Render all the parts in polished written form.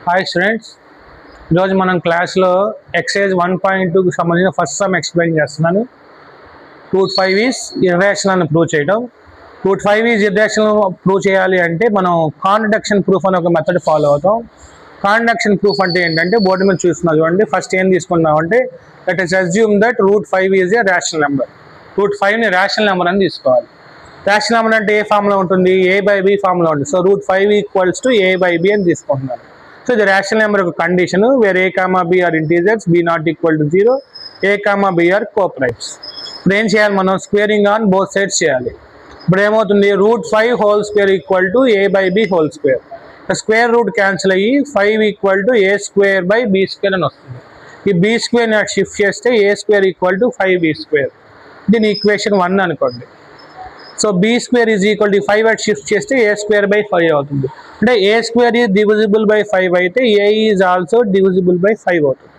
Hi students, ఈరోజు మనం క్లాస్లో ఎక్సైజ్ 1.2కి సంబంధించిన ఫస్ట్ సమ్ ఎక్స్ప్లెయిన్ చేస్తున్నాను. రూట్ 5 ఈజ్ ఇర్రేషనల్ అని ప్రూవ్ చేయడం. రూట్ 5 ఈజ్ ఇర్రేషనల్ ప్రూవ్ చేయాలి అంటే మనం కాంట్రడిక్షన్ ప్రూఫ్ అనే ఒక మెథడ్ ఫాలో అవుతాం. కాంట్రడిక్షన్ ప్రూఫ్ అంటే ఏంటంటే బోర్డు మీద చూస్తున్నాం చూడండి. ఫస్ట్ ఏం తీసుకున్నాం అంటే let us assume that root 5 is a rational number. Root 5ని రేషనల్ నెంబర్ అని తీసుకోవాలి. రేషనల్ నెంబర్ అంటే ఏ ఫామ్లో ఉంటుంది? a/b ఫామ్లో ఉంటుంది. So root 5 equals to a/b అని తీసుకుంటున్నాను. సో ఇది రేషనల్ నెంబర్ ఒక condition where a, b are integers, b not equal to 0, a, b are coprimes. ఇప్పుడు ఏం చేయాలి? మనం స్క్వేరింగ్ ఆన్ బోత్ సైడ్స్ చేయాలి. ఇప్పుడు ఏమవుతుంది? Root 5 whole square equal to a/b whole square. Square root cancel అయ్యి 5 equal to a square by b square అని వస్తుంది. ఈ b స్క్వేర్ ని షిఫ్ట్ చేస్తే a square equal to 5b square. దీని ఈక్వేషన్ 1 అనుకోండి. So b square is equal to 5 at shift చేస్తే a square by 5 అవుతుంది. అంటే a square is divisible by 5 అయితే a is also divisible by 5 అవుతుంది.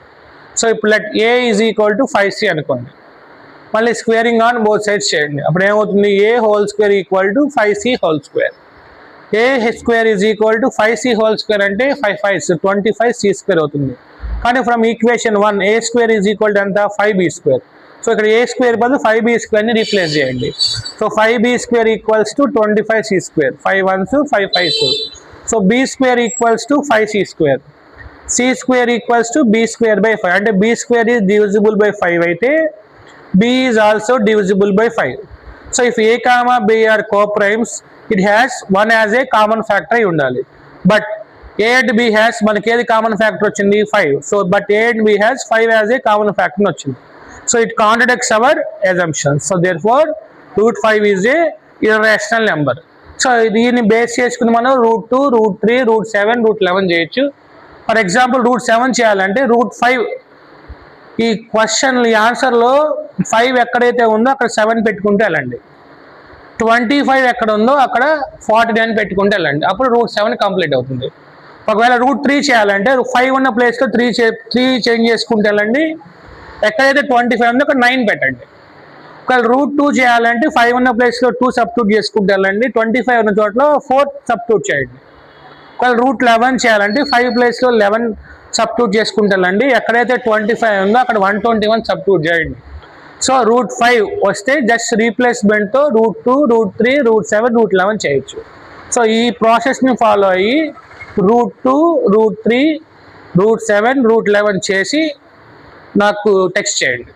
So ఇప్పుడు let a is equal to 5c అనుకోండి. మళ్ళీ స్క్వేరింగ్ ఆన్ బోత్ సైడ్స్ చేయండి. అప్పుడు ఏమవుతుంది? a whole square equal to 5c whole square. a square is equal to 5c whole square అంటే 5 5 25c square అవుతుంది. కానీ from equation 1 a square is equal to ఎంత? 5b square. So ఇక్కడ a square బదులు 5b స్క్వేర్ని replace చేయండి. So 5b square equals to 25c square. 5 1s 5 5s. So b square equals to 5c square. c square equals to b square by 5. అంటే b square is divisible by 5 అయితే b is also divisible by 5. So if a, b are coprimes it has 1 as a common factor అయి ఉండాలి. But a and b has మనకి ఏది common factor వచ్చింది? 5. So but a and b has 5 as a common factor వచ్చింది. So it contradicts our assumptions. So therefore root 5 is a irrational number. So దీన్ని base చేసుకుని మనం route 2, root 3, root 7, root 11 చేయొచ్చు. For example route 7 చేయాలంటే route 5 ఈ question ఈ ఆన్సర్లో 5 ఎక్కడైతే ఉందో అక్కడ 7 పెట్టుకుంటే వెళ్ళండి. 25 ఎక్కడ ఉందో అక్కడ 49 పెట్టుకుంటే వెళ్ళండి. అప్పుడు రూట్ 7 కంప్లీట్ అవుతుంది. ఒకవేళ రూట్ 3 చేయాలంటే 5 ఉన్న ప్లేస్లో 3 చేంజ్ చేసుకుంటే వెళ్ళండి. ఎక్కడైతే 25 ఉందో అక్కడ 9 పెట్టండి. ఒకవేళ రూట్ 2 చేయాలంటే 5 ఉన్న ప్లేస్లో 2 సబ్స్టిట్యూట్ చేసుకుంటే వెళ్ళండి. 25 ఉన్న చోట్ల 4 సబ్స్టిట్యూట్ చేయండి. ఒకవేళ రూట్ 11 చేయాలంటే 5 ప్లేస్లో 11 సబ్స్టిట్యూట్ చేసుకుంటే వెళ్ళండి. ఎక్కడైతే 25 ఉందో అక్కడ 121 సబ్స్టిట్యూట్ చేయండి. సో రూట్ 5 వస్తే జస్ట్ రీప్లేస్మెంట్తో రూట్ 2, రూట్ 3, రూట్ 7, రూట్ 11 చేయొచ్చు. సో ఈ ప్రాసెస్ని ఫాలో అయ్యి రూట్ 2, రూట్ 3, రూట్ 7, రూట్ 11 చేసి నాకు టెక్స్ట్ చేయండి.